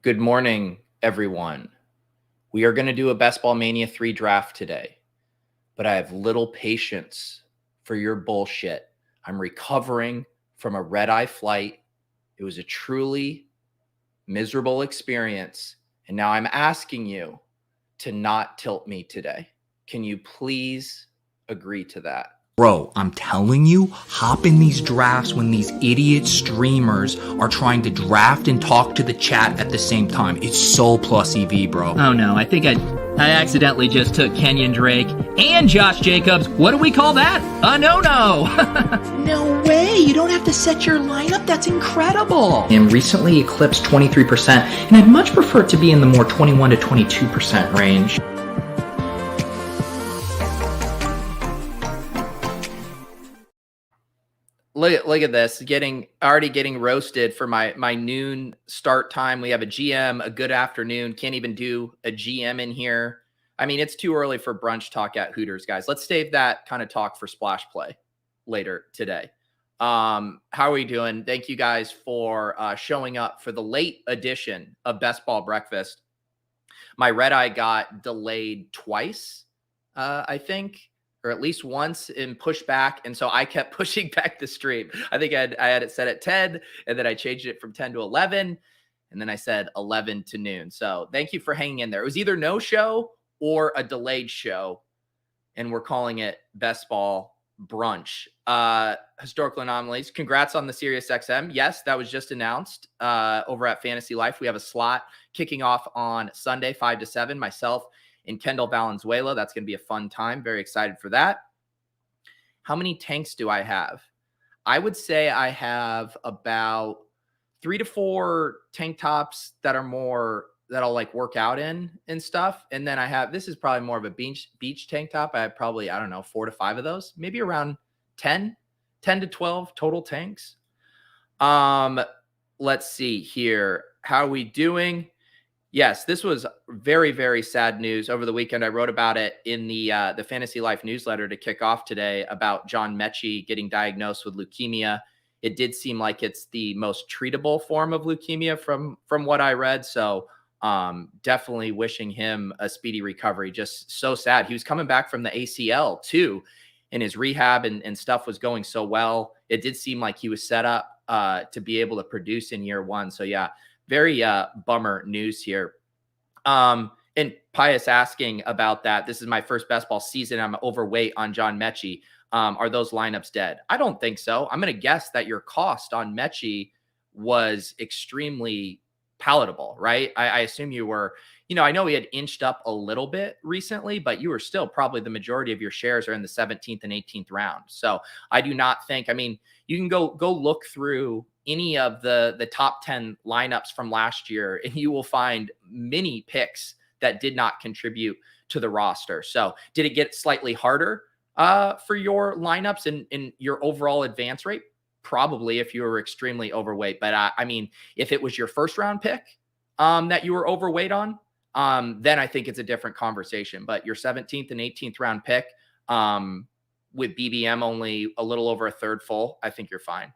Good morning, everyone. We are going to do a Best Ball Mania 3 draft today, but I have little patience for your bullshit. I'm recovering from a red-eye flight. It was a truly miserable experience, and now I'm asking you to not tilt me today. Can you please agree to that? Bro, I'm telling you, hop in these drafts when these idiot streamers are trying to draft and talk to the chat at the same time. It's so plus EV, bro. Oh no, I think I accidentally just took Kenyon Drake and Josh Jacobs. What do we call that? A no-no. No way, you don't have to set your lineup. That's incredible. And recently eclipsed 23%, and I'd much prefer to be in the more 21 to 22% range. Look at this, already getting roasted for my noon start time. We have a GM, a good afternoon. Can't even do a GM in here. I mean, it's too early for brunch talk at Hooters, guys. Let's save that kind of talk for splash play later today. How are we doing? Thank you guys for showing up for the late edition of Best Ball Breakfast. My red eye got delayed twice, I think, or at least once, and pushed back. And so I kept pushing back the stream. I think I had it set at 10, and then I changed it from 10 to 11. And then I said 11 to noon. So thank you for hanging in there. It was either no show or a delayed show. And we're calling it Best Ball Brunch. Historical anomalies. Congrats on the Sirius XM. Yes, that was just announced over at Fantasy Life. We have a slot kicking off on Sunday, 5 to 7. Myself and Kendall Valenzuela. That's going to be a fun time. Very excited for that. How many tanks do I have? I would say I have about 3 to 4 tank tops that are more that I'll like work out in and stuff. And then I have, this is probably more of a beach tank top. I have probably, I don't know, 4 to 5 of those, maybe around 10 to 12 total tanks. Let's see here. How are we doing? Yes, this was very, very sad news over the weekend. I wrote about it in the Fantasy Life newsletter to kick off today about John Mechie getting diagnosed with leukemia. It did seem like it's the most treatable form of leukemia from what I read. So definitely wishing him a speedy recovery. Just so sad. He was coming back from the ACL too, and his rehab and stuff was going so well. It did seem like he was set up to be able to produce in year one. So yeah. Very bummer news here. And Pius asking about that. This is my first best ball season. I'm overweight on John Mechie. Are those lineups dead? I don't think so. I'm going to guess that your cost on Mechie was extremely palatable, right? I assume you were, I know he had inched up a little bit recently, but you were still probably the majority of your shares are in the 17th and 18th round. So I do not think, you can go look through any of the top 10 lineups from last year, and you will find many picks that did not contribute to the roster. So did it get slightly harder for your lineups and your overall advance rate? Probably, if you were extremely overweight. But if it was your first round pick that you were overweight on, then I think it's a different conversation. But your 17th and 18th round pick with BBM only a little over a third full, I think you're fine.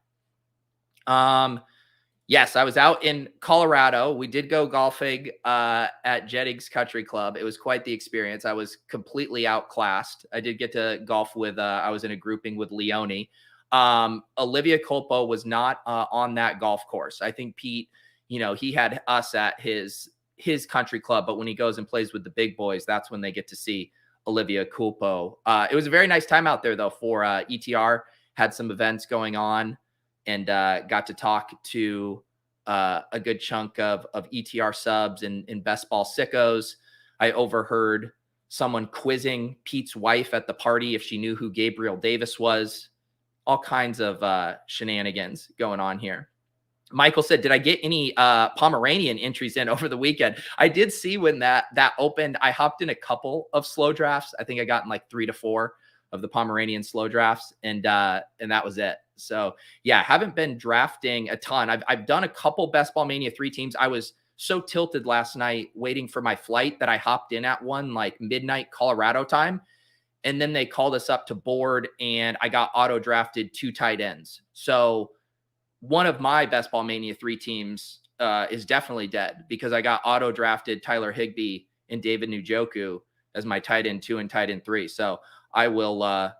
Yes, I was out in Colorado. We did go golfing at Jennings Country Club. It was quite the experience. I was completely outclassed. I did get to golf with, I was in a grouping with Leone. Olivia Culpo was not on that golf course. I think Pete, he had us at his country club, but when he goes and plays with the big boys, that's when they get to see Olivia Culpo. It was a very nice time out there though for ETR. Had some events going on. And got to talk to a good chunk of ETR subs and best ball sickos. I overheard someone quizzing Pete's wife at the party if she knew who Gabriel Davis was. All kinds of shenanigans going on here. Michael said, did I get any Pomeranian entries in over the weekend? I did see when that opened. I hopped in a couple of slow drafts. I think I got in like 3 to 4 of the Pomeranian slow drafts, and that was it. So yeah, haven't been drafting a ton. I've done a couple Best Ball Mania 3 teams. I was so tilted last night waiting for my flight that I hopped in at one like midnight Colorado time. And then they called us up to board and I got auto drafted 2 tight ends. So one of my Best Ball Mania 3 teams is definitely dead because I got auto drafted Tyler Higbee and David Njoku as my tight end 2 and tight end 3. So I will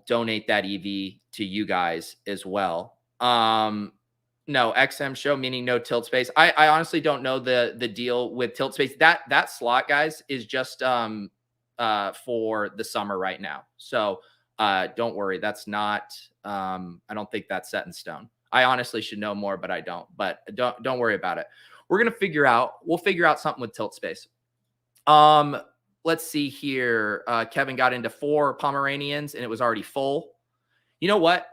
donate that EV to you guys as well. No XM show, meaning no tilt space. I honestly don't know the deal with tilt space. That slot, guys, is just for the summer right now. So don't worry. That's not I don't think that's set in stone. I honestly should know more, but I don't. But don't worry about it. We'll figure out something with tilt space. Let's see here. Kevin got into 4 Pomeranians and it was already full. You know what?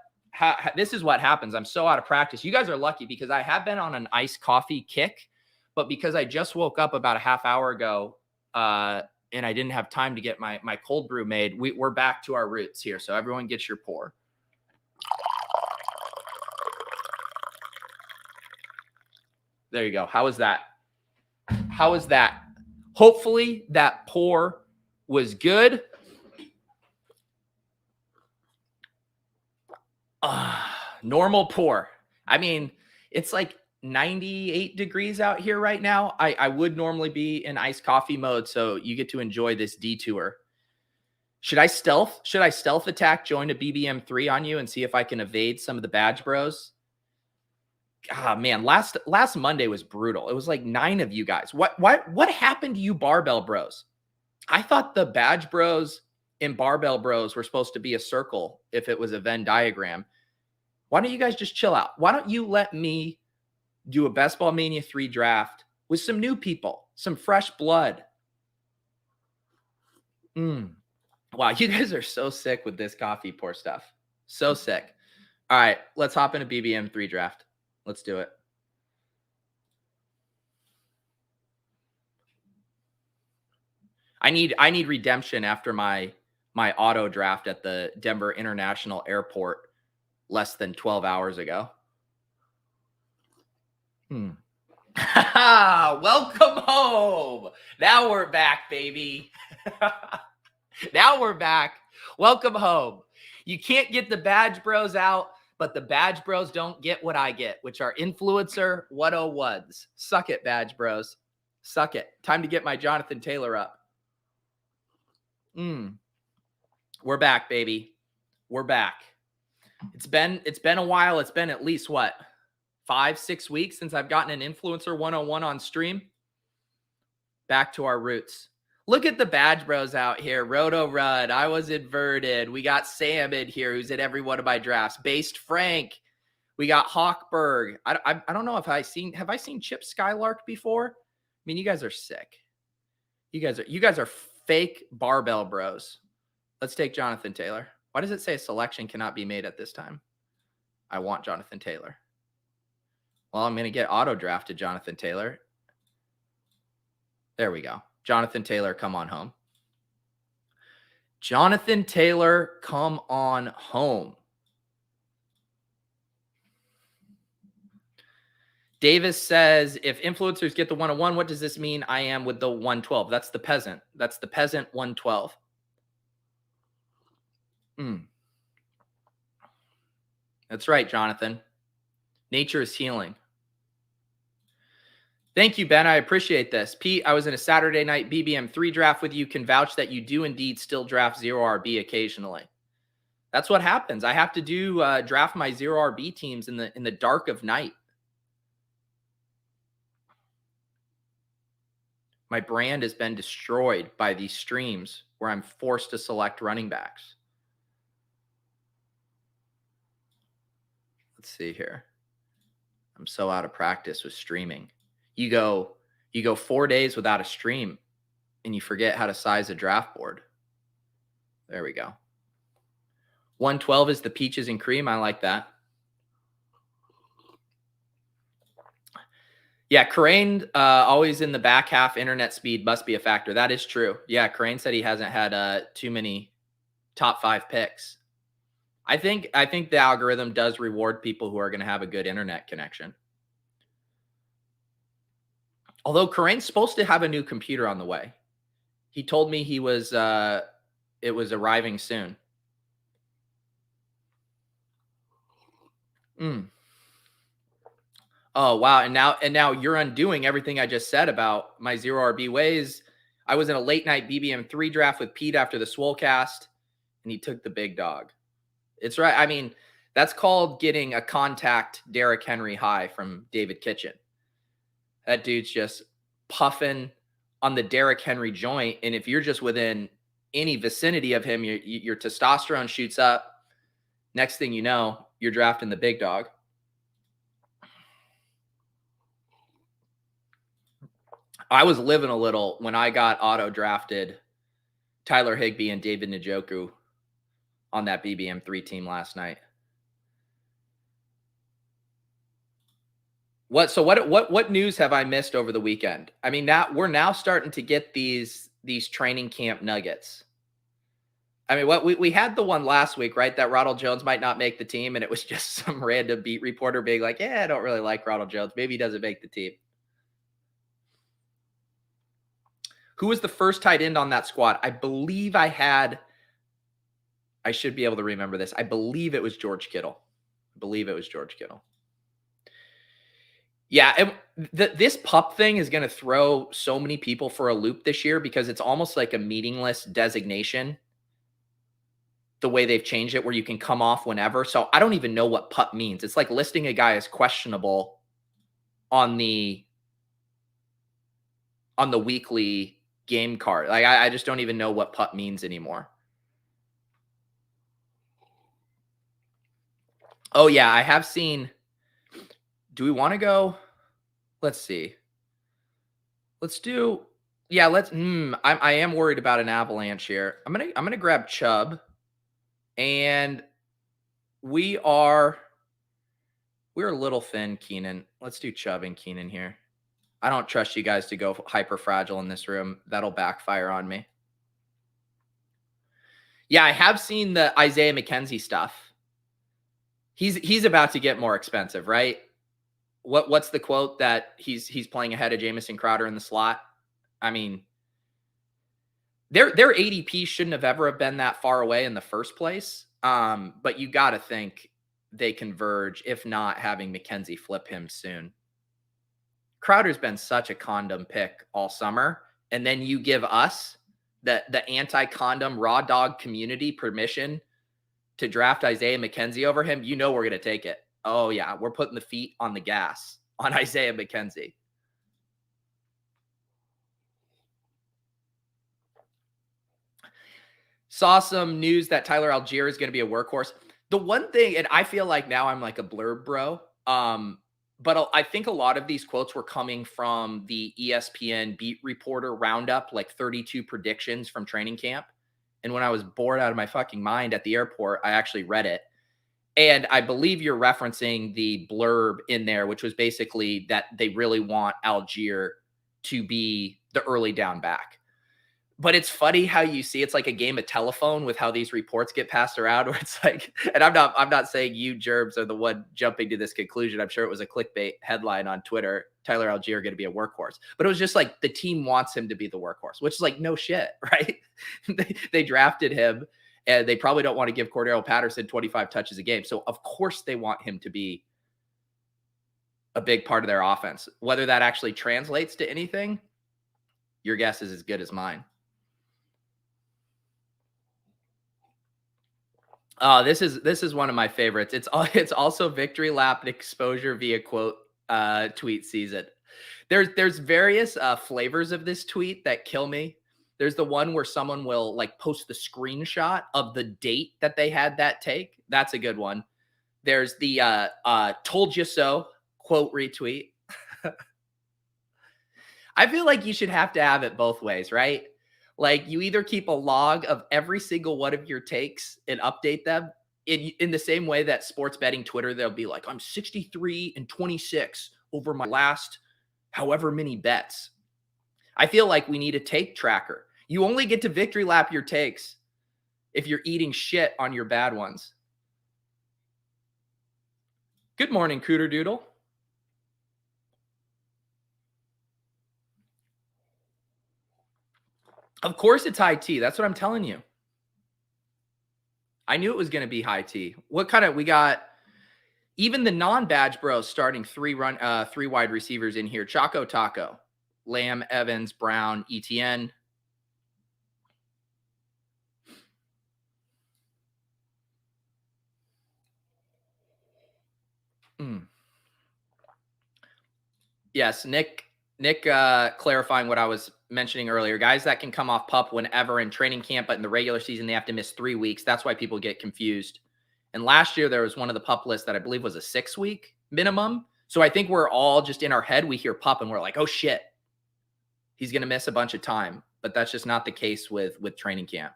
This is what happens. I'm so out of practice. You guys are lucky because I have been on an iced coffee kick, but because I just woke up about a half hour ago, and I didn't have time to get my cold brew made, we're back to our roots here. So everyone gets your pour. There you go. How is that? How is that? Hopefully that pour was good. Normal pour. I mean, it's like 98 degrees out here right now. I would normally be in iced coffee mode, so you get to enjoy this detour. Should I stealth attack, join a BBM3 on you and see if I can evade some of the badge bros? Man, last Monday was brutal. It was like 9 of you guys. What happened to you barbell bros? I thought the badge bros and barbell bros were supposed to be a circle if it was a Venn diagram. Why don't you guys just chill out? Why don't you let me do a Best Ball Mania 3 draft with some new people, some fresh blood? Wow, you guys are so sick with this coffee pour stuff. So sick. All right, let's hop into BBM3 draft. Let's do it. I need redemption after my auto draft at the Denver International Airport less than 12 hours ago. Welcome home. Now we're back, baby. Now we're back. Welcome home. You can't get the badge bros out, but the badge bros don't get what I get, which are influencer 101s. Suck it, badge bros. Suck it. Time to get my Jonathan Taylor up. We're back, baby. We're back. It's been a while. It's been at least 5-6 weeks since I've gotten an influencer 101 on stream. Back to our roots. Look at the badge bros out here. Roto Rudd. I was inverted. We got Sam in here, who's at every one of my drafts. Based Frank. We got Hawkberg. I don't know if have I seen Chip Skylark before? I mean, you guys are sick. You guys are fake barbell bros. Let's take Jonathan Taylor. Why does it say a selection cannot be made at this time? I want Jonathan Taylor. Well, I'm going to get auto drafted Jonathan Taylor. There we go. Jonathan Taylor, come on home. Jonathan Taylor, come on home. Davis says, if influencers get the 101, what does this mean? I am with the 112. That's the peasant. That's the peasant 112. That's right, Jonathan. Nature is healing. Thank you, Ben. I appreciate this. Pete, I was in a Saturday night BBM3 draft with you. Can vouch that you do indeed still draft 0RB occasionally. That's what happens. I have to do draft my 0RB teams in the dark of night. My brand has been destroyed by these streams where I'm forced to select running backs. Let's see here. I'm so out of practice with streaming. You go 4 days without a stream and you forget how to size a draft board. There we go. 112 is the peaches and cream. I like that. Yeah, Crane, always in the back half. Internet speed must be a factor. That is true. Yeah, Crane said he hasn't had too many top 5 picks. I think the algorithm does reward people who are going to have a good internet connection. Although Crane's supposed to have a new computer on the way. He told me it was arriving soon. Oh, wow. And now you're undoing everything I just said about my zero RB ways. I was in a late night BBM3 draft with Pete after the Swolecast, and he took the big dog. It's right. I mean, that's called getting a contact Derrick Henry high from David Kitchen. That dude's just puffing on the Derrick Henry joint. And if you're just within any vicinity of him, your testosterone shoots up. Next thing you know, you're drafting the big dog. I was living a little when I got auto drafted Tyler Higbee and David Njoku on that BBM3 team last night. What news have I missed over the weekend? I mean, now we're now starting to get these training camp nuggets. I mean, what we had the one last week, right? That Ronald Jones might not make the team, and it was just some random beat reporter being like, "Yeah, I don't really like Ronald Jones. Maybe he doesn't make the team." Who was the first tight end on that squad? I believe I should be able to remember this. I believe it was George Kittle. Yeah, this pup thing is going to throw so many people for a loop this year because it's almost like a meaningless designation, the way they've changed it, where you can come off whenever. So I don't even know what pup means. It's like listing a guy as questionable on the weekly game card. Like I just don't even know what pup means anymore. Oh yeah, I have seen. Do we want to go? Let's see. Let's do. Yeah, let's. I am worried about an avalanche here. I'm gonna grab Chubb, and we're a little thin, Keenan. Let's do Chubb and Keenan here. I don't trust you guys to go Hyperfragile in this room. That'll backfire on me. Yeah, I have seen the Isaiah McKenzie stuff. He's about to get more expensive, right? What's the quote that he's playing ahead of Jamison Crowder in the slot? I mean, their ADP shouldn't have ever been that far away in the first place. But you got to think they converge, if not having McKenzie flip him soon. Crowder's been such a condom pick all summer, and then you give us the anti-condom raw dog community permission to draft Isaiah McKenzie over him. You know we're going to take it. Oh yeah, we're putting the feet on the gas on Isaiah McKenzie. Saw some news that Tyler Algier is going to be a workhorse. The one thing, and I feel like now I'm like a blurb bro, but I think a lot of these quotes were coming from the ESPN beat reporter roundup, like 32 predictions from training camp. And when I was bored out of my fucking mind at the airport, I actually read it. And I believe you're referencing the blurb in there, which was basically that they really want Algier to be the early down back. But it's funny how you see it's like a game of telephone with how these reports get passed around, where it's like, and I'm not saying you germs are the one jumping to this conclusion. I'm sure it was a clickbait headline on Twitter, Tyler Algier going to be a workhorse. But it was just like the team wants him to be the workhorse, which is like no shit, right? They drafted him, and they probably don't want to give Cordero Patterson 25 touches a game. So of course they want him to be a big part of their offense. Whether that actually translates to anything, your guess is as good as mine. This is one of my favorites. It's also victory lap and exposure via quote tweet season. There's various flavors of this tweet that kill me. There's the one where someone will like post the screenshot of the date that they had that take. That's a good one. There's the told you so quote retweet. I feel like you should have to have it both ways, right? Like you either keep a log of every single one of your takes and update them in the same way that sports betting Twitter, they'll be like, I'm 63-26 over my last however many bets. I feel like we need a take tracker. You only get to victory lap your takes if you're eating shit on your bad ones. Good morning, Cooter Doodle. Of course it's high T. That's what I'm telling you. I knew it was going to be high T. What kind of, we got Even the non-badge bros starting three wide receivers in here. Choco Taco, Lamb, Evans, Brown, ETN. Yes, Nick clarifying what I was mentioning earlier. Guys that can come off PUP whenever in training camp, but in the regular season, they have to miss 3 weeks. That's why people get confused. And last year, there was one of the PUP lists that I believe was a 6-week minimum. So I think we're all just in our head, we hear PUP and we're like, oh shit, he's going to miss a bunch of time. But that's just not the case with training camp.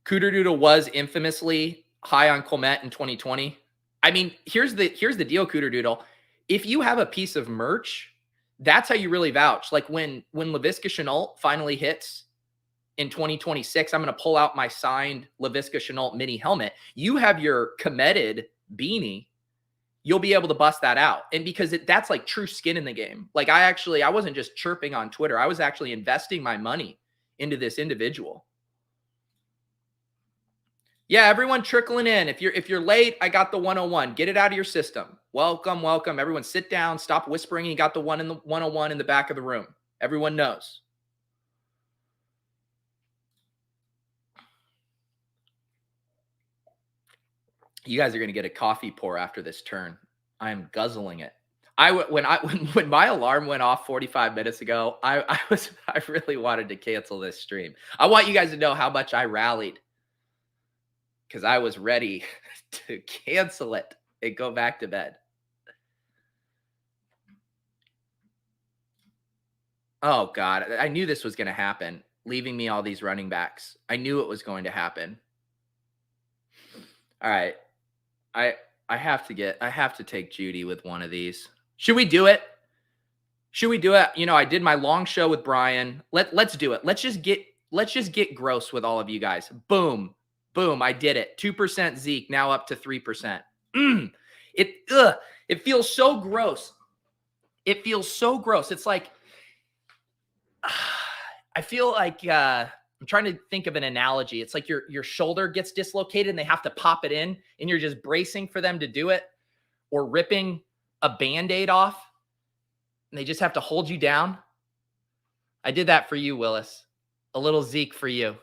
Cooter Doodle was infamously high on Clement in 2020. I mean, here's the deal, Cooter Doodle. If you have a piece of merch, that's how you really vouch. Like when Laviska Shenault finally hits in 2026, I'm going to pull out my signed Laviska Shenault mini helmet. You have your committed beanie. You'll be able to bust that out. And because that's like true skin in the game. Like I wasn't just chirping on Twitter. I was actually investing my money into this individual. Yeah, everyone trickling in. If you're late, I got the 101. Get it out of your system. Welcome, welcome. Everyone sit down, stop whispering. You got the 101 in the back of the room. Everyone knows. You guys are going to get a coffee pour after this turn. I am guzzling it. When my alarm went off 45 minutes ago, I really wanted to cancel this stream. I want you guys to know how much I rallied, because I was ready to cancel it and go back to bed. Oh, God. I knew this was going to happen, leaving me all these running backs. I knew it was going to happen. All right. I have to take Judy with one of these. Should we do it? Should we do it? You know, I did my long show with Brian. Let's do it. Let's just get gross with all of you guys. Boom. Boom, I did it. 2% Zeke, now up to 3%. It feels so gross. It feels so gross. It's like, I feel like, I'm trying to think of an analogy. It's like your shoulder gets dislocated and they have to pop it in and you're just bracing for them to do it, or ripping a Band-Aid off and they just have to hold you down. I did that for you, Willis. A little Zeke for you.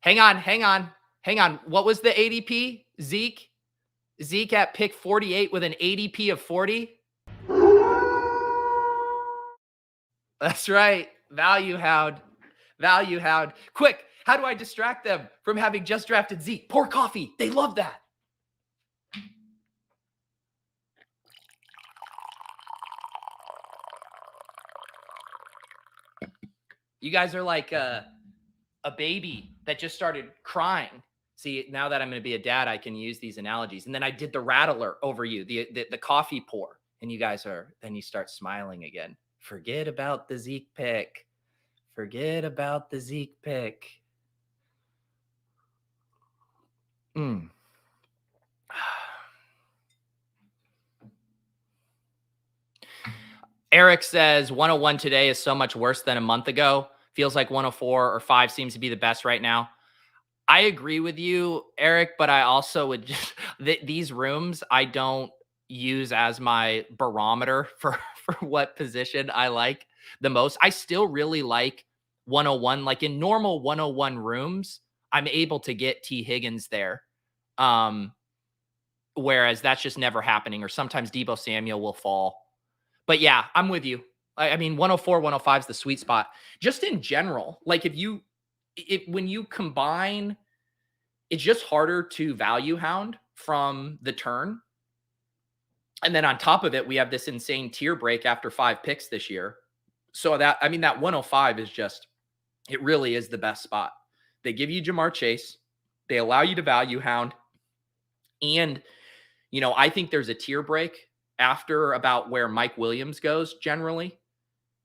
Hang on. What was the ADP? Zeke at pick 48 with an ADP of 40. That's right. Value hound. Quick, how do I distract them from having just drafted Zeke? Pour coffee. They love that. You guys are like a baby that just started crying. See, now that I'm going to be a dad, I can use these analogies. And then I did the rattler over you, the coffee pour. And you guys then you start smiling again. Forget about the Zeke pick. Eric says 101 today is so much worse than a month ago. Feels like 104 or 5 seems to be the best right now. I agree with you, Eric, but I also would just these rooms I don't use as my barometer for what position I like the most. I still really like 101. Like in normal 101 rooms, I'm able to get T. Higgins there. Whereas that's just never happening, or sometimes Deebo Samuel will fall. But yeah, I'm with you. I mean, 104, 105 is the sweet spot. Just in general, like when you combine, it's just harder to value hound from the turn. And then on top of it, we have this insane tier break after 5 picks this year. So that 105 is just, it really is the best spot. They give you Jamar Chase. They allow you to value hound. And, you know, I think there's a tier break after about where Mike Williams goes generally.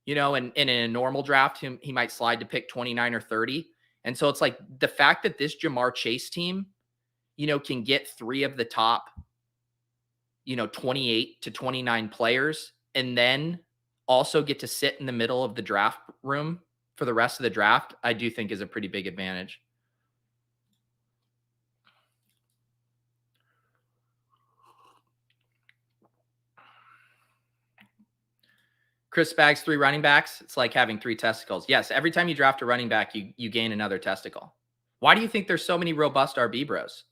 You know, and in a normal draft, he might slide to pick 29 or 30. And so it's like the fact that this Jamar Chase team, you know, can get 3 of the top, you know, 28 to 29 players, and then also get to sit in the middle of the draft room for the rest of the draft, I do think is a pretty big advantage. Chris Spags, 3 running backs. It's like having 3 testicles. Yes, every time you draft a running back, you gain another testicle. Why do you think there's so many robust RB bros?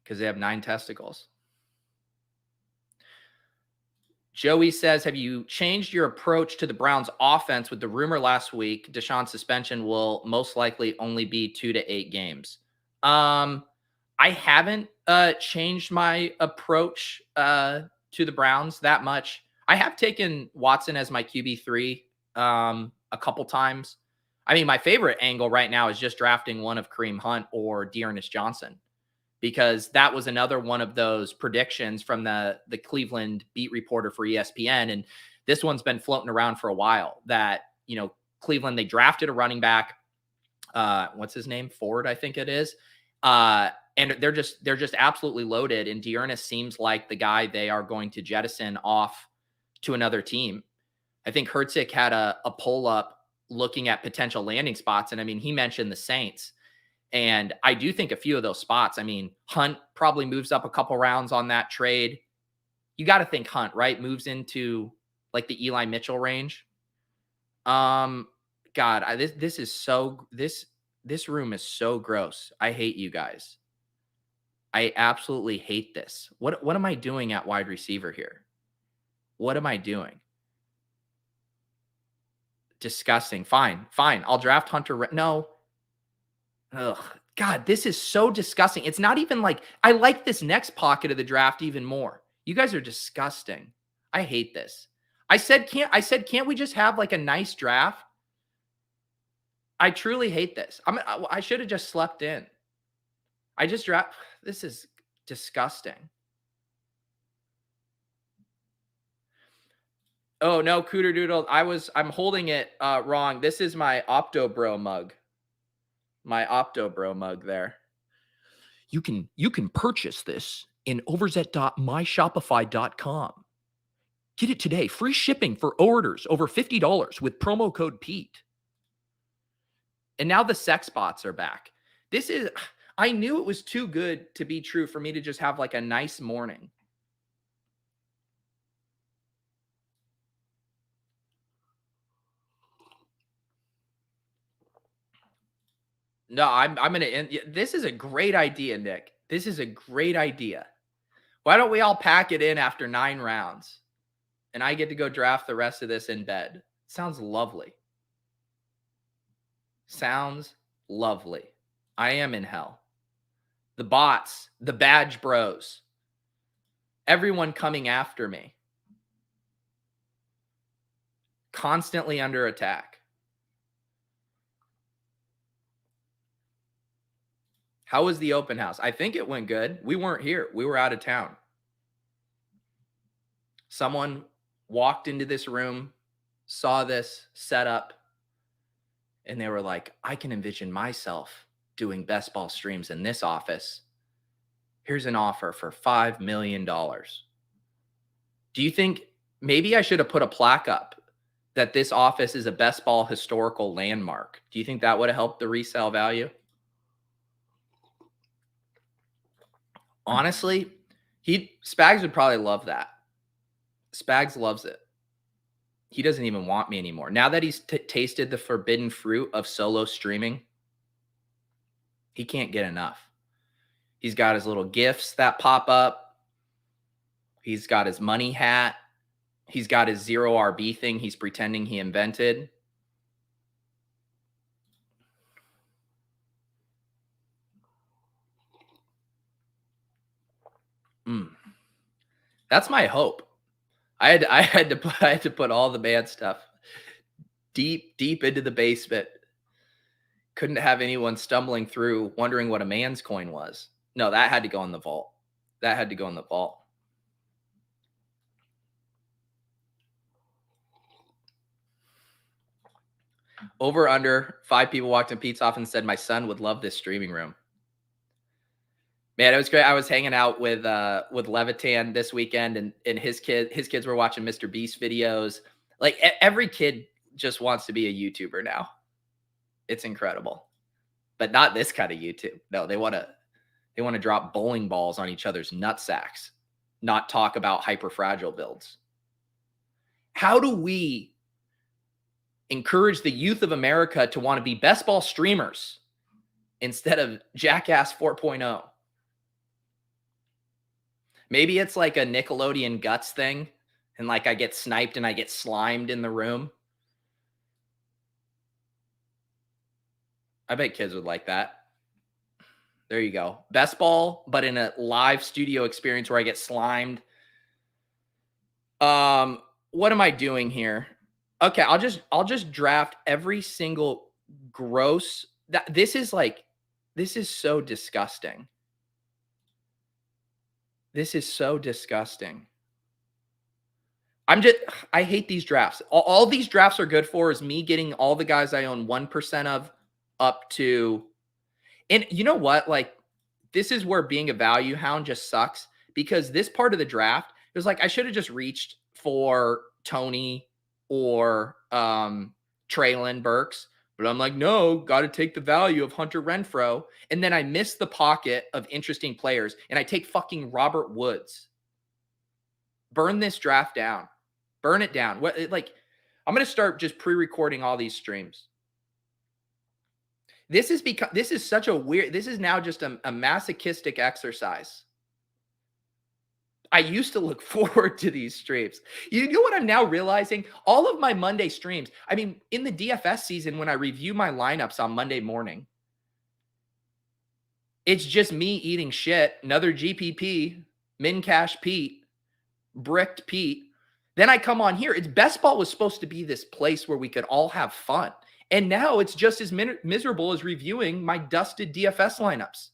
Because they have 9 testicles. Joey says, have you changed your approach to the Browns offense with the rumor last week Deshaun's suspension will most likely only be 2 to 8 games? I haven't changed my approach to the Browns that much. I have taken Watson as my QB3 a couple times. I mean, my favorite angle right now is just drafting one of Kareem Hunt or Dearness Johnson, because that was another one of those predictions from the Cleveland beat reporter for ESPN. And this one's been floating around for a while that, Cleveland, they drafted a running back. What's his name? Ford, I think it is. And they're just absolutely loaded. And Dearness seems like the guy they are going to jettison off to another team. I think Hertzik had a pull up looking at potential landing spots. And I mean, he mentioned the Saints. And I do think a few of those spots, I mean, Hunt probably moves up a couple rounds on that trade. You got to think Hunt, right? Moves into like the Eli Mitchell range. God, this room is so gross. I hate you guys. I absolutely hate this. What am I doing at wide receiver here? What am I doing? Disgusting. Fine. I'll draft Hunter. No. Ugh. God, this is so disgusting. It's not even like, I like this next pocket of the draft even more. You guys are disgusting. I hate this. I said, can't we just have like a nice draft? I truly hate this. I should have just slept in. This is disgusting. Oh no, Cooter Doodle. I'm holding it wrong. This is my Optobro mug. My Optobro mug there. You can purchase this in overzet.myshopify.com. Get it today. Free shipping for orders over $50 with promo code Pete. And now the sex bots are back. I knew it was too good to be true for me to just have like a nice morning. No, I'm going to end. This is a great idea, Nick. This is a great idea. Why don't we all pack it in after 9 rounds? And I get to go draft the rest of this in bed. Sounds lovely. Sounds lovely. I am in hell. The bots, the badge bros, everyone coming after me. Constantly under attack. How was the open house? I think it went good. We weren't here. We were out of town. Someone walked into this room, saw this setup, and they were like, I can envision myself doing best ball streams in this office. Here's an offer for $5 million. Do you think maybe I should have put a plaque up that this office is a best ball historical landmark? Do you think that would have helped the resale value? Honestly, Spags would probably love that. Spags loves it. He doesn't even want me anymore. Now that he's tasted the forbidden fruit of solo streaming, he can't get enough. He's got his little gifts that pop up. He's got his money hat. He's got his 0 RB thing he's pretending he invented. That's my hope. I had to put all the man stuff deep into the basement. Couldn't have anyone stumbling through wondering what a man's coin was. No, that had to go in the vault. That had to go in the vault. Over under 5 people walked in Pete's office and said my son would love this streaming room. Man, it was great. I was hanging out with Levitan this weekend, and his kids were watching Mr. Beast videos. Like every kid just wants to be a YouTuber now. It's incredible, but not this kind of YouTube. No, they want to drop bowling balls on each other's nut sacks, not talk about hyperfragile builds. How do we encourage the youth of America to want to be best ball streamers instead of Jackass 4.0? Maybe it's like a Nickelodeon Guts thing, and like I get sniped and I get slimed in the room. I bet kids would like that. There you go. Best ball, but in a live studio experience where I get slimed. What am I doing here? Okay, I'll just draft every single gross. This is so disgusting. This is so disgusting. I hate these drafts. All these drafts are good for is me getting all the guys I own 1% of up to, and you know what? Like, this is where being a value hound just sucks, because this part of the draft, it was like I should have just reached for Tony or Traylon Burks, but I'm like, no, got to take the value of Hunter Renfrow. And then I miss the pocket of interesting players, and I take fucking Robert Woods. Burn this draft down. Burn it down. I'm going to start just pre-recording all these streams. This is such a weird, this is now just a masochistic exercise. I used to look forward to these streams. You know what I'm now realizing? All of my Monday streams, I mean, in the DFS season, when I review my lineups on Monday morning, it's just me eating shit, another GPP, Min Cash Pete, Bricked Pete. Then I come on here. Best Ball was supposed to be this place where we could all have fun. And now it's just as miserable as reviewing my dusted DFS lineups.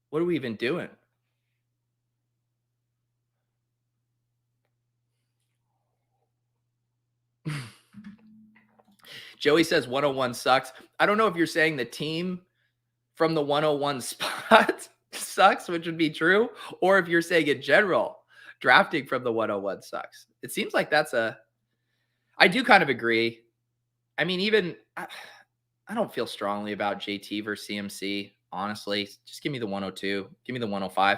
What are we even doing? Joey says 101 sucks. I don't know if you're saying the team from the 101 spot sucks, which would be true, or if you're saying in general, drafting from the 101 sucks. It seems like I do kind of agree. I mean, I don't feel strongly about JT versus CMC, honestly. Just give me the 102. Give me the 105.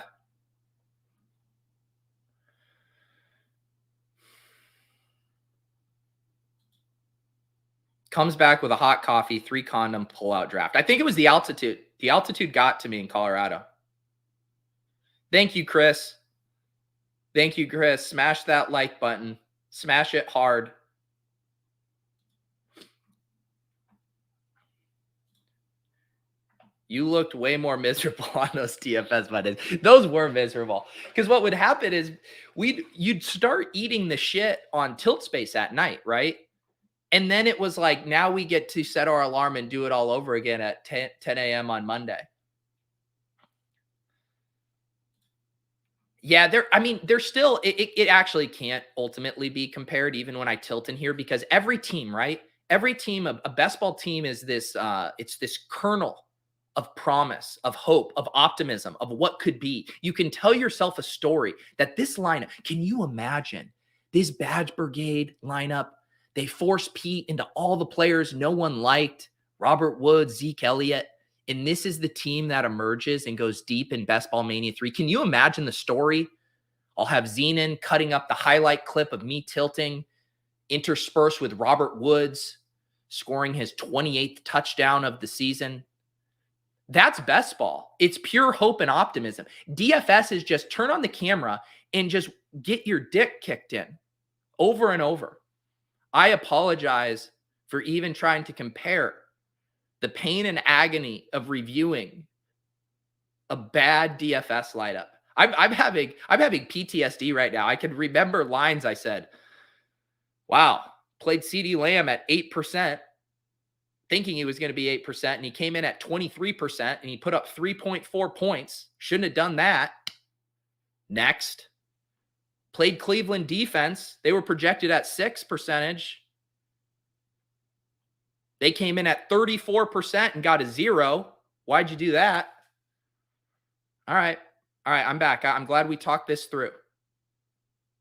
Comes back with a hot coffee, 3 condom pull-out draft. I think it was the altitude. The altitude got to me in Colorado. Thank you, Chris. Thank you, Chris. Smash that like button. Smash it hard. You looked way more miserable on those DFS buttons. Those were miserable. Because what would happen is you'd start eating the shit on Tilt Space at night, right? And then it was like, now we get to set our alarm and do it all over again at 10 a.m. on Monday. Yeah, there's still, it actually can't ultimately be compared even when I tilt in here, because every team, right? Every team, a best ball team is this, it's this kernel of promise, of hope, of optimism, of what could be. You can tell yourself a story that this lineup, can you imagine this Badge Brigade lineup? They forced Pete into all the players no one liked, Robert Woods, Zeke Elliott. And this is the team that emerges and goes deep in Best Ball Mania 3. Can you imagine the story? I'll have Zenon cutting up the highlight clip of me tilting, interspersed with Robert Woods scoring his 28th touchdown of the season. That's Best Ball. It's pure hope and optimism. DFS is just turn on the camera and just get your dick kicked in over and over. I apologize for even trying to compare the pain and agony of reviewing a bad DFS lineup. I'm having PTSD right now. I can remember lines I said. Wow, played CeeDee Lamb at 8%, thinking he was going to be 8%, and he came in at 23%, and he put up 3.4 points. Shouldn't have done that. Next. Played Cleveland defense. They were projected at 6%. They came in at 34% and got a 0. Why'd you do that? All right. I'm back. I'm glad we talked this through.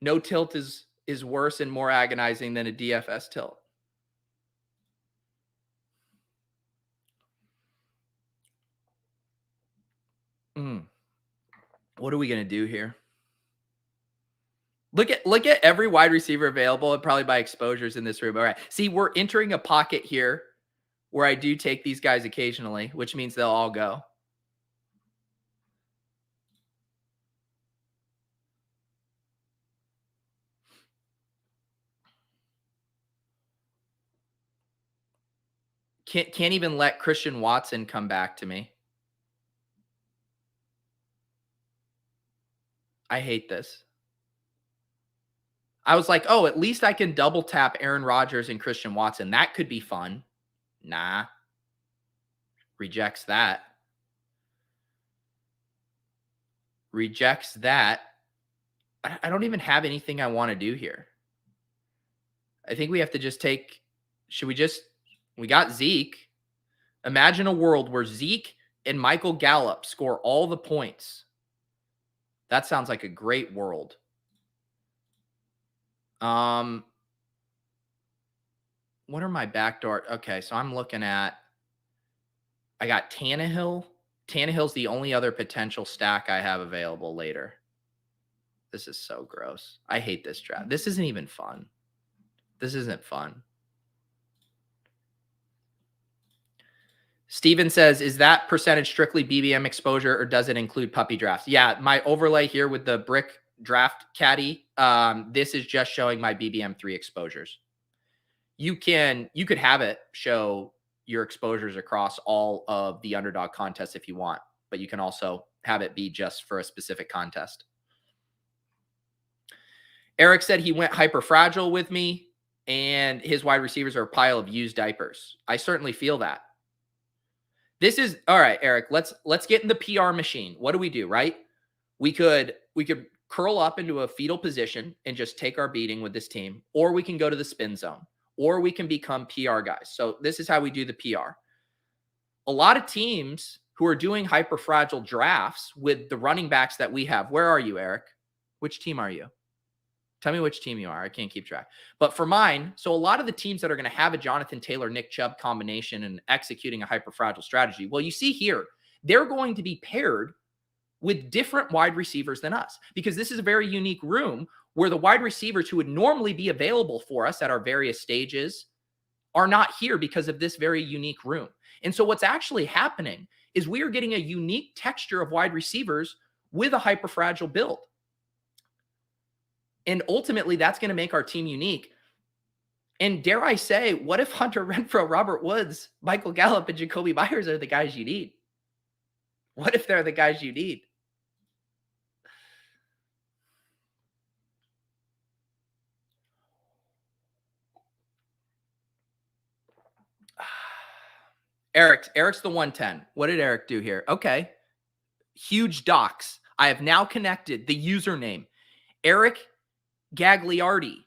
No tilt is worse and more agonizing than a DFS tilt. What are we going to do here? Look at every wide receiver available and probably by exposures in this room. All right. See, we're entering a pocket here where I do take these guys occasionally, which means they'll all go. Can't even let Christian Watson come back to me. I hate this. I was like, oh, at least I can double tap Aaron Rodgers and Christian Watson. That could be fun. Nah. Rejects that. Rejects that. I don't even have anything I want to do here. I think we have to just take, we got Zeke. Imagine a world where Zeke and Michael Gallup score all the points. That sounds like a great world. What are my backdoor? Okay, so I'm looking at, I got Tannehill. Tannehill's the only other potential stack I have available later. This is so gross. I hate this draft. This isn't even fun. This isn't fun. Steven says, is that percentage strictly BBM exposure or does it include puppy drafts? Yeah, my overlay here with the brick draft caddy, this is just showing my BBM3 exposures. You could have it show your exposures across all of the underdog contests if you want, but you can also have it be just for a specific contest. Eric said he went Hyperfragile with me and his wide receivers are a pile of used diapers. I certainly feel that. This is all right, Eric. Let's get in the PR machine. What do we do, right? We could curl up into a fetal position and just take our beating with this team, or we can go to the spin zone, or we can become PR guys. So this is how we do the PR. A lot of teams who are doing hyperfragile drafts with the running backs that we have. Where are you, Eric? Which team are you? Tell me which team you are. I can't keep track. But for mine, so a lot of the teams that are going to have a Jonathan Taylor, Nick Chubb combination and executing a hyperfragile strategy, well, you see here, they're going to be paired with different wide receivers than us because this is a very unique room where the wide receivers who would normally be available for us at our various stages are not here because of this very unique room. And so what's actually happening is we are getting a unique texture of wide receivers with a hyperfragile build. And ultimately, that's going to make our team unique. And dare I say, what if Hunter Renfrow, Robert Woods, Michael Gallup, and Jacoby Myers are the guys you need? What if they're the guys you need? Eric's the 110. What did Eric do here? Okay. Huge docs. I have now connected the username. Eric Gagliardi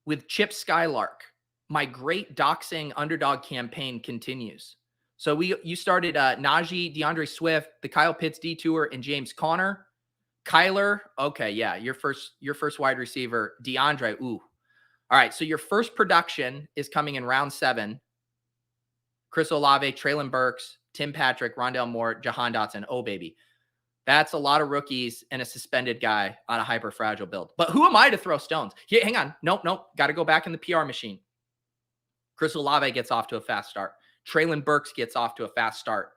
with Chip Skylark. My great doxing underdog campaign continues. So you started Najee, DeAndre Swift, the Kyle Pitts detour, and James Conner. Kyler, okay, yeah, your first wide receiver, DeAndre. Ooh. All right, so your first production is coming in round 7. Chris Olave, Treylon Burks, Tim Patrick, Rondale Moore, Jahan Dotson. Oh, baby. That's a lot of rookies and a suspended guy on a hyperfragile build. But who am I to throw stones? Here, hang on. Nope. Got to go back in the PR machine. Chris Olave gets off to a fast start. Treylon Burks gets off to a fast start.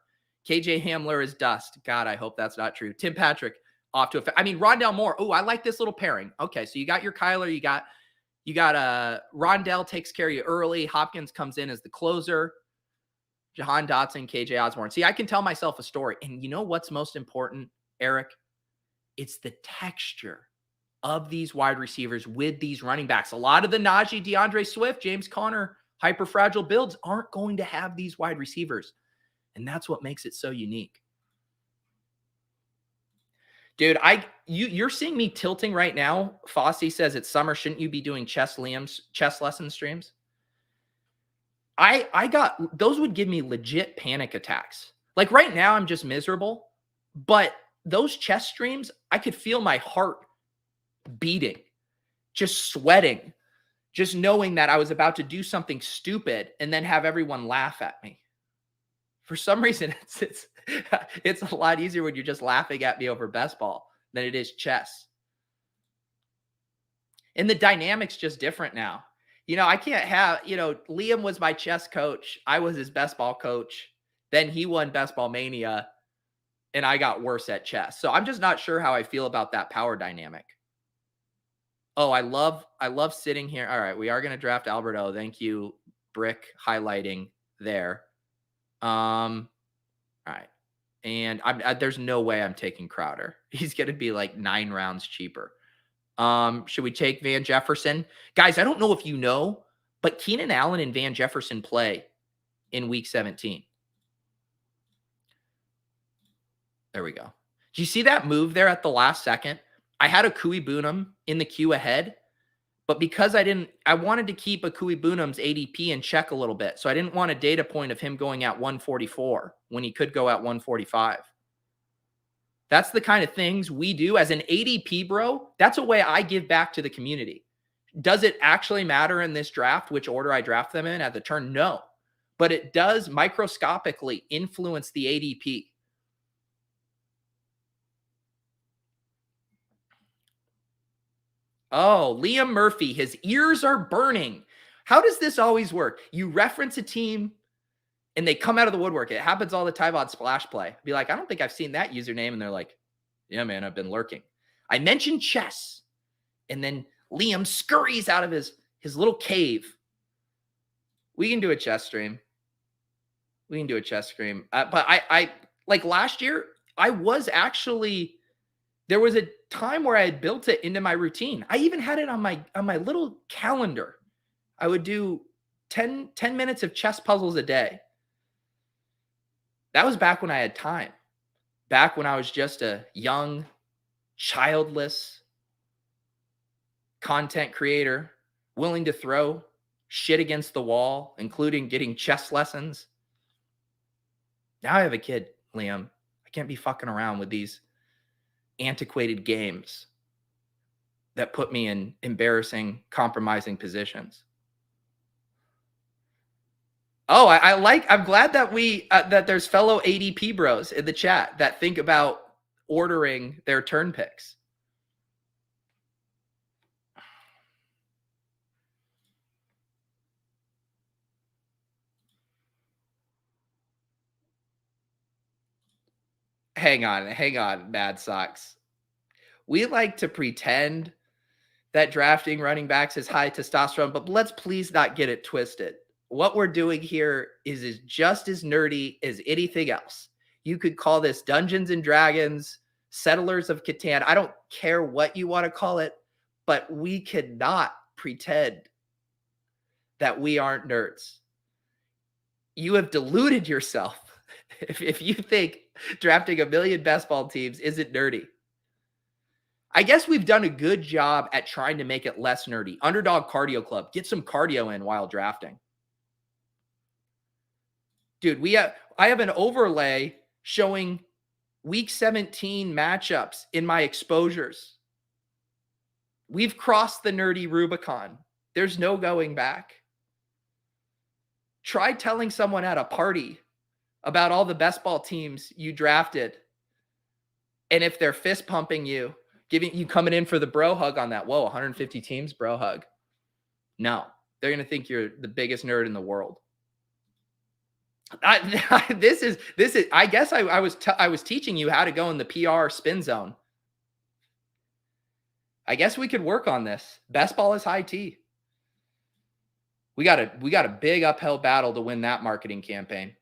KJ Hamler is dust. God, I hope that's not true. Tim Patrick off to Rondale Moore. Oh, I like this little pairing. Okay, so you got your Kyler. You got Rondale takes care of you early. Hopkins comes in as the closer. Jahan Dotson, KJ Osborne. See, I can tell myself a story. And you know what's most important, Eric? It's the texture of these wide receivers with these running backs. A lot of the Najee, DeAndre Swift, James Conner, hyperfragile builds aren't going to have these wide receivers. And that's what makes it so unique. Dude, you're seeing me tilting right now. Fossey says it's summer. Shouldn't you be doing chess lesson streams? I got, those would give me legit panic attacks. Like right now, I'm just miserable. But those chess streams, I could feel my heart beating, just sweating, just knowing that I was about to do something stupid and then have everyone laugh at me. For some reason, it's a lot easier when you're just laughing at me over best ball. than it is chess. And the dynamic's just different now. I can't have, Liam was my chess coach. I was his best ball coach. Then he won Best Ball Mania and I got worse at chess. So I'm just not sure how I feel about that power dynamic. Oh, I love sitting here. All right, we are going to draft Alberto. Thank you, Brick, highlighting there. All right. And there's no way I'm taking Crowder. He's going to be like 9 rounds cheaper. Should we take Van Jefferson? Guys, I don't know if you know, but Keenan Allen and Van Jefferson play in week 17. There we go. Do you see that move there at the last second? I had a Kui Boonham in the queue ahead, but because I wanted to keep a Kui Boonham's ADP in check a little bit. So I didn't want a data point of him going at 144 when he could go at 145. That's the kind of things we do as an ADP bro. That's a way I give back to the community. Does it actually matter in this draft which order I draft them in at the turn? No, but it does microscopically influence the ADP. Oh, Liam Murphy, his ears are burning. How does this always work? You reference a team and they come out of the woodwork. It happens all the time on Splash Play. Be like, I don't think I've seen that username. And they're like, yeah, man, I've been lurking. I mentioned chess. And then Liam scurries out of his little cave. We can do a chess stream. But I like last year, I was actually, there was a time where I had built it into my routine. I even had it on my little calendar. I would do 10 minutes of chess puzzles a day. That was back when I had time. Back when I was just a young, childless content creator, willing to throw shit against the wall, including getting chess lessons. Now I have a kid, Liam. I can't be fucking around with these antiquated games that put me in embarrassing, compromising positions. Oh, I'm glad that that there's fellow ADP bros in the chat that think about ordering their turn picks. Hang on, Mad Sox. We like to pretend that drafting running backs is high testosterone, but let's please not get it twisted. What we're doing here is just as nerdy as anything else. You could call this Dungeons and Dragons, Settlers of Catan. I don't care what you want to call it, but we cannot pretend that we aren't nerds. You have deluded yourself if you think drafting a million best ball teams isn't nerdy. I guess we've done a good job at trying to make it less nerdy. Underdog Cardio Club. Get some cardio in while drafting. Dude, I have an overlay showing week 17 matchups in my exposures. We've crossed the nerdy Rubicon. There's no going back. Try telling someone at a party about all the best ball teams you drafted. And if they're fist pumping you, giving you coming in for the bro hug on that. Whoa, 150 teams, bro hug. No, they're going to think you're the biggest nerd in the world. This is. I guess I was teaching you how to go in the PR spin zone. I guess we could work on this. Best ball is high T. We got a big uphill battle to win that marketing campaign.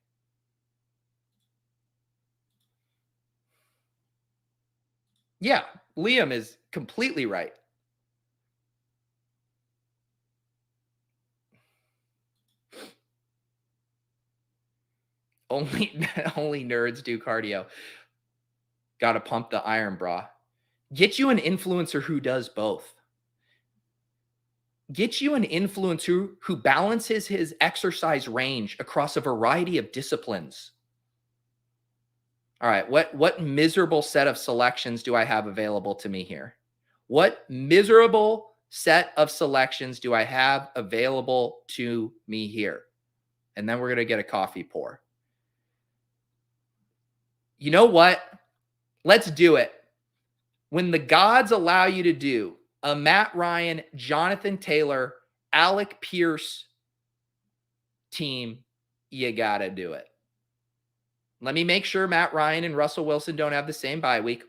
Yeah, Liam is completely right. Only nerds do cardio. Got to pump the iron, brah. Get you an influencer who does both. Get you an influencer who balances his exercise range across a variety of disciplines. All right, what miserable set of selections do I have available to me here? What miserable set of selections do I have available to me here? And then we're going to get a coffee pour. You know what? Let's do it. When the gods allow you to do a Matt Ryan, Jonathan Taylor, Alec Pierce team, you got to do it. Let me make sure Matt Ryan and Russell Wilson don't have the same bye week.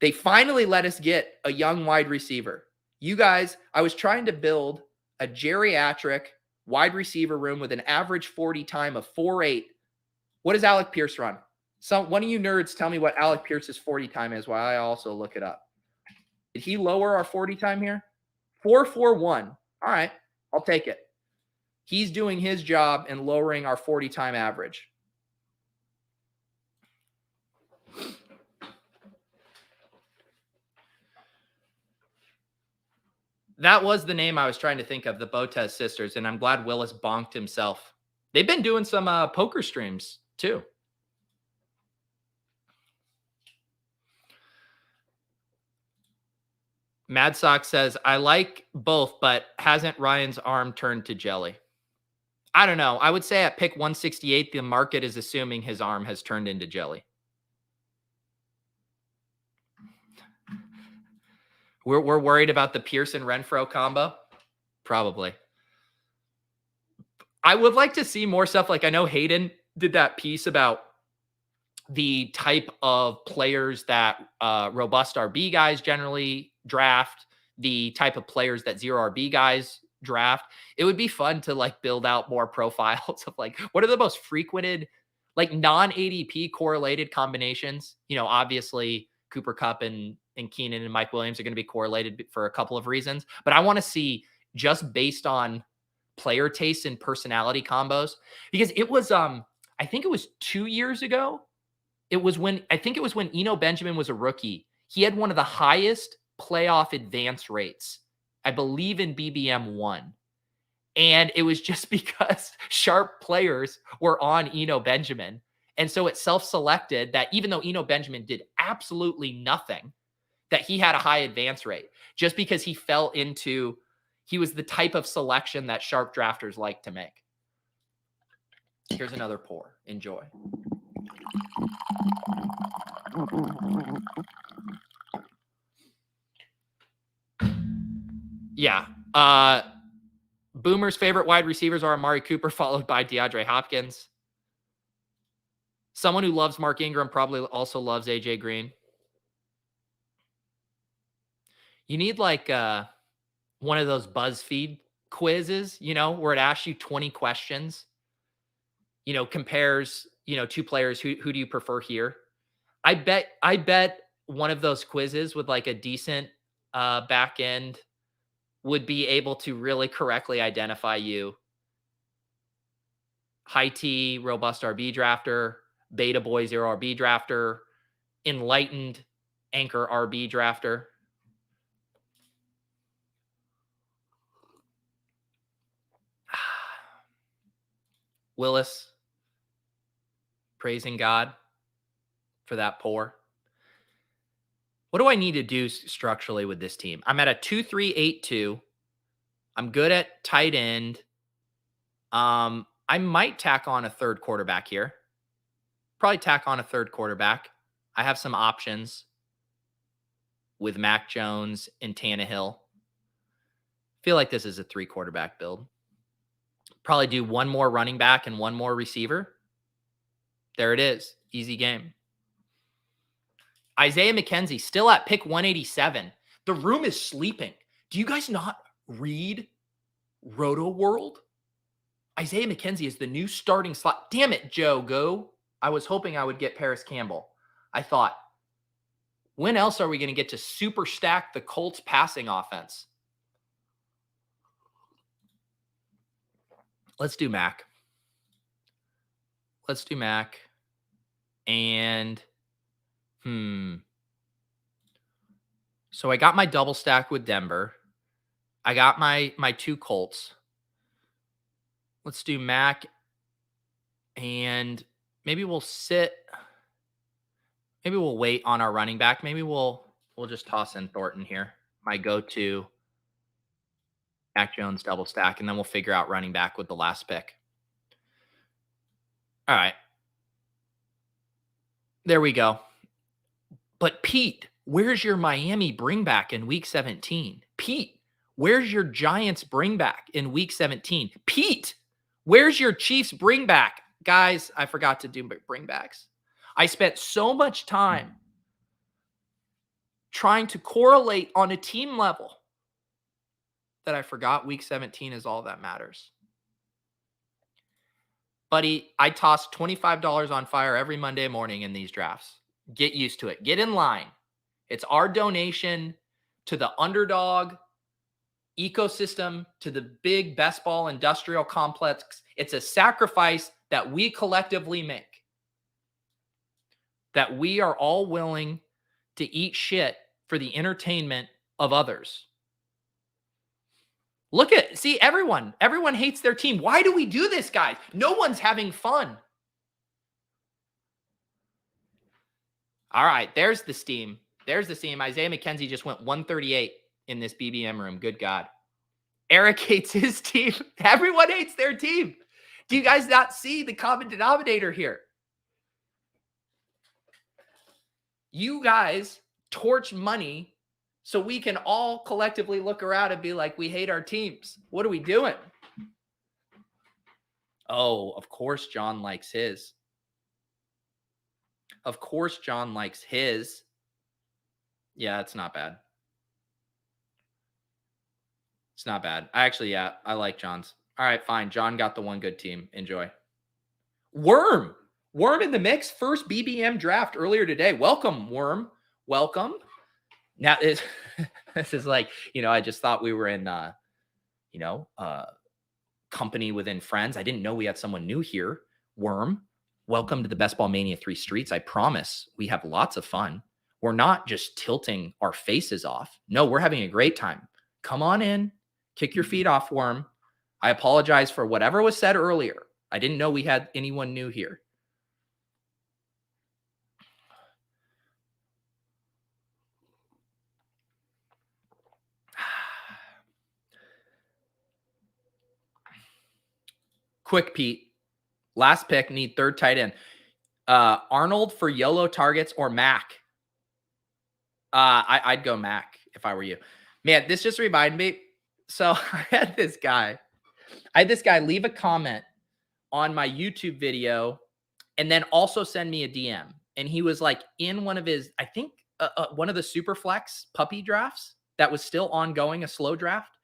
They finally let us get a young wide receiver. You guys, I was trying to build a geriatric wide receiver room with an average 40 time of 4.8. What does Alec Pierce run? One of you nerds tell me what Alec Pierce's 40 time is while I also look it up. Did he lower our 40 time here? 4.41. All right, I'll take it. He's doing his job and lowering our 40 time average. That was the name I was trying to think of, the Botez sisters, and I'm glad Willis bonked himself. They've been doing some poker streams too. Mad Sox says, I like both, but hasn't Ryan's arm turned to jelly? I don't know. I would say at pick 168, the market is assuming his arm has turned into jelly. We're worried about the Pearson-Renfro combo? Probably. I would like to see more stuff. Like, I know Hayden did that piece about the type of players that robust RB guys generally draft, the type of players that zero RB guys draft. It would be fun to like build out more profiles of like, what are the most frequented, like non-ADP correlated combinations? You know, obviously Cooper Kupp and Keenan and Mike Williams are going to be correlated for a couple of reasons, but I want to see just based on player tastes and personality combos, because it was, I think it was 2 years ago. I think it was when Eno Benjamin was a rookie. He had one of the highest playoff advance rates, I believe, in BBM1. And it was just because sharp players were on Eno Benjamin. And so it self-selected that even though Eno Benjamin did absolutely nothing, that he had a high advance rate just because he was the type of selection that sharp drafters like to make. Here's another pour. Enjoy. Yeah. Boomer's favorite wide receivers are Amari Cooper, followed by DeAndre Hopkins. Someone who loves Mark Ingram probably also loves AJ Green. You need like one of those BuzzFeed quizzes, you know, where it asks you 20 questions, you know, compares, you know, two players. Who do you prefer here? I bet one of those quizzes with like a decent back end would be able to really correctly identify you. High T, robust RB drafter, beta boy, zero RB drafter, enlightened anchor RB drafter. Willis, praising God for that pour. What do I need to do structurally with this team? I'm at a 2-3-8-2. I'm good at tight end. I might tack on a third quarterback here. Probably tack on a third quarterback. I have some options with Mac Jones and Tannehill. Feel like this is a 3 quarterback build. Probably do one more running back and one more receiver. There it is. Easy game. Isaiah McKenzie still at pick 187. The room is sleeping. Do you guys not read Roto World? Isaiah McKenzie is the new starting slot. Damn it, Joe, go. I was hoping I would get Paris Campbell. I thought, when else are we going to get to super stack the Colts passing offense? Let's do Mac. And, so I got my double stack with Denver. I got my 2 Colts. Let's do Mac. And maybe we'll wait on our running back. Maybe we'll just toss in Thornton here. My go-to Mac Jones double stack, and then we'll figure out running back with the last pick. All right. There we go. But Pete, Where's your Miami bring back in week 17? Pete, where's your Giants bring back in week 17? Pete, where's your Chiefs bring back? Guys, I forgot to do bring backs. I spent so much time trying to correlate on a team level that I forgot week 17 is all that matters. Buddy, I toss $25 on fire every Monday morning in these drafts. Get used to it. Get in line. It's our donation to the underdog ecosystem, to the big best ball industrial complex. It's a sacrifice that we collectively make, that we are all willing to eat shit for the entertainment of others. Look at, see, everyone hates their team. Why do we do this, guys? No one's having fun. All right, there's the steam. There's the steam. Isaiah McKenzie just went 138 in this BBM room. Good God. Eric hates his team. Everyone hates their team. Do you guys not see the common denominator here? You guys torch money so we can all collectively look around and be like, we hate our teams. What are we doing? Oh, of course John likes his. Of course John likes his. Yeah, it's not bad. It's not bad. Yeah, I like John's. All right, fine. John got the one good team. Enjoy. Worm in the mix. First BBM draft earlier today. Welcome, Worm. Welcome. Now, this is like, I just thought we were in, company within friends. I didn't know we had someone new here. Worm, welcome to the Ball Mania III streets. I promise we have lots of fun. We're not just tilting our faces off. No, we're having a great time. Come on in. Kick your feet off, Worm. I apologize for whatever was said earlier. I didn't know we had anyone new here. Quick, Pete. Last pick, need third tight end. Arnold for YOLO targets or Mac? I'd go Mac if I were you. Man, this just reminded me. So I had this guy leave a comment on my YouTube video and then also send me a DM. And he was like in one of his, I think one of the Superflex puppy drafts that was still ongoing, a slow draft.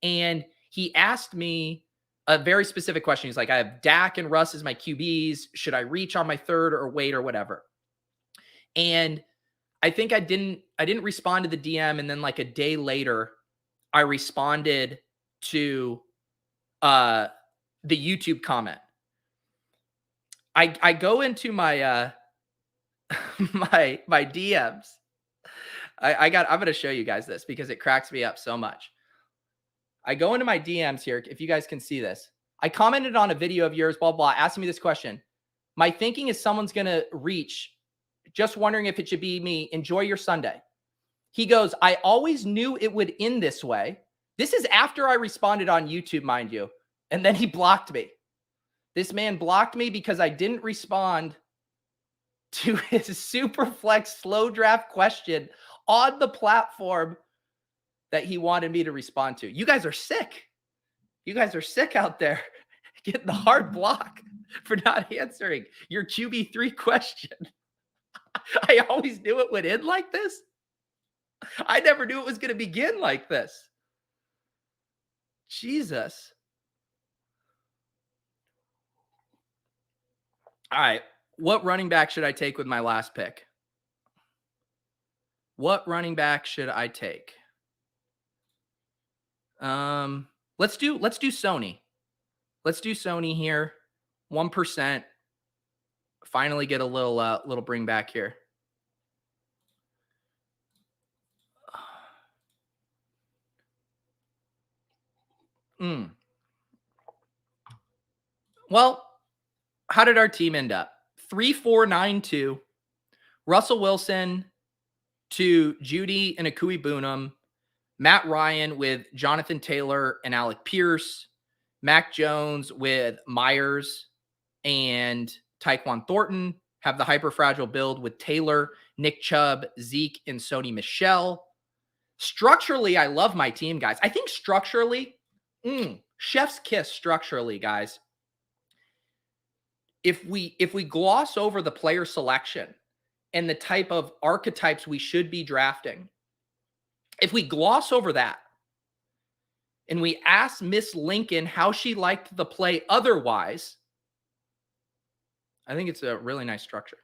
And he asked me a very specific question. He's like, I have Dak and Russ as my QBs. Should I reach on my third or wait or whatever? And I think I didn't respond to the DM. And then like a day later, I responded to the YouTube comment. I go into my my DMs. I'm going to show you guys this because it cracks me up so much. I go into my DMs here. If you guys can see this, I commented on a video of yours, blah, blah, asking me this question. My thinking is someone's going to reach. Just wondering if it should be me. Enjoy your Sunday. He goes, I always knew it would end this way. This is after I responded on YouTube, mind you. And then he blocked me. This man blocked me because I didn't respond to his Superflex slow draft question on the platform that he wanted me to respond to. You guys are sick. You guys are sick out there getting the hard block for not answering your QB3 question. I always knew it would end like this. I never knew it was going to begin like this. Jesus. All right. What running back should I take with my last pick? What running back should I take? Let's do Sony. Let's do Sony here. 1%. Finally get a little bring back here. Well, how did our team end up? 3-4-9-2. Russell Wilson to Judy and Akui Boonham. Matt Ryan with Jonathan Taylor and Alec Pierce. Mac Jones with Myers and Tyquan Thornton. Have the Hyperfragile build with Taylor, Nick Chubb, Zeke, and Sony Michel. Structurally, I love my team, guys. I think structurally, chef's kiss structurally, guys. If we gloss over the player selection and the type of archetypes we should be drafting, if we gloss over that and we ask Miss Lincoln how she liked the play otherwise, I think it's a really nice structure.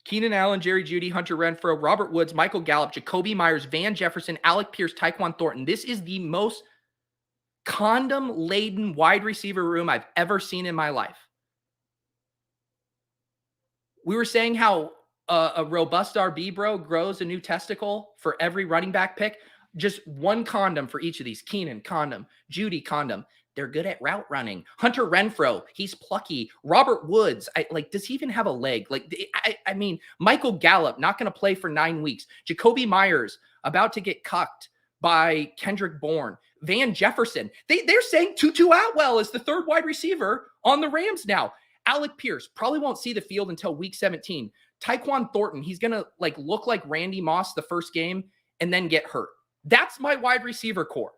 Keenan Allen, Jerry Jeudy, Hunter Renfrow, Robert Woods, Michael Gallup, Jacoby Myers, Van Jefferson, Alec Pierce, Tyquan Thornton. This is the most condom-laden wide receiver room I've ever seen in my life. We were saying how a robust RB bro grows a new testicle for every running back pick. Just one condom for each of these. Keenan, condom. Jeudy, condom. They're good at route running. Hunter Renfrow, he's plucky. Robert Woods, does he even have a leg? I mean, Michael Gallup, not going to play for 9 weeks. Jacoby Myers, about to get cucked by Kendrick Bourne. Van Jefferson, they're saying Tutu Atwell is the third wide receiver on the Rams now. Alec Pierce probably won't see the field until week 17. Tyquan Thornton, he's going to look like Randy Moss the first game and then get hurt. That's my wide receiver core.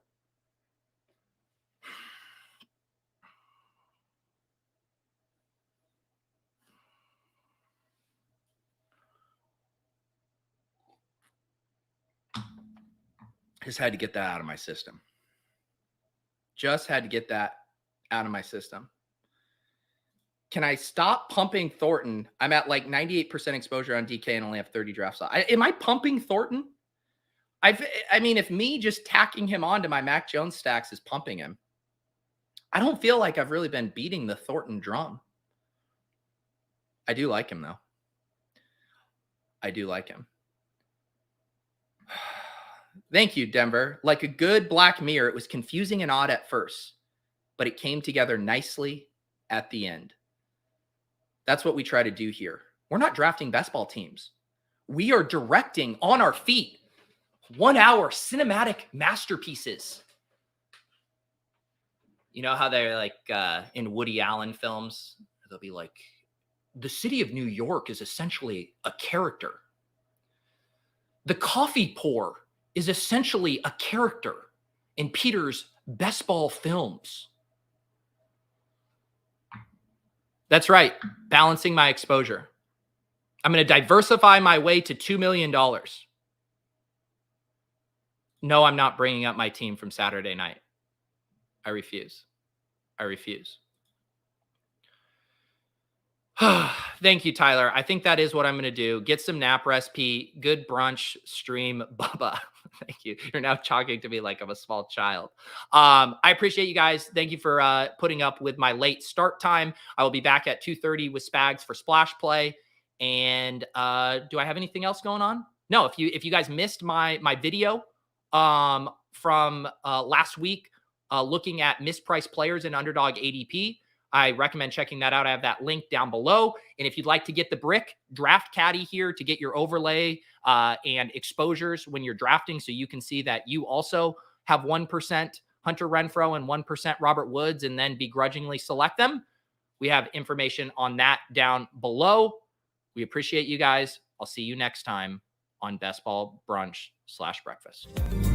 Just had to get that out of my system. Just had to get that out of my system. Can I stop pumping Thornton? I'm at 98% exposure on DK and only have 30 drafts. Am I pumping Thornton? I mean, if me just tacking him onto my Mac Jones stacks is pumping him, I don't feel like I've really been beating the Thornton drum. I do like him, though. I do like him. Thank you, Denver. Like a good Black Mirror, it was confusing and odd at first, but it came together nicely at the end. That's what we try to do here. We're not drafting best ball teams. We are directing on our feet 1 hour cinematic masterpieces. You know how they're in Woody Allen films, they'll be like, the city of New York is essentially a character. The coffee pour is essentially a character in Peter's best ball films. That's right. Balancing my exposure. I'm going to diversify my way to $2 million. No, I'm not bringing up my team from Saturday night. I refuse. I refuse. Thank you, Tyler. I think that is what I'm going to do. Get some nap recipe, good brunch stream, Bubba. Thank you. You're now talking to me like I'm a small child. I appreciate you guys. Thank you for putting up with my late start time. I will be back at 2:30 with Spags for Splash Play. And do I have anything else going on? No. If you guys missed my video from last week, looking at mispriced players in underdog ADP, I recommend checking that out. I have that link down below. And if you'd like to get the brick draft caddy here to get your overlay and exposures when you're drafting, so you can see that you also have 1% Hunter Renfrow and 1% Robert Woods, and then begrudgingly select them, we have information on that down below. We appreciate you guys. I'll see you next time on Best Ball Brunch /Breakfast.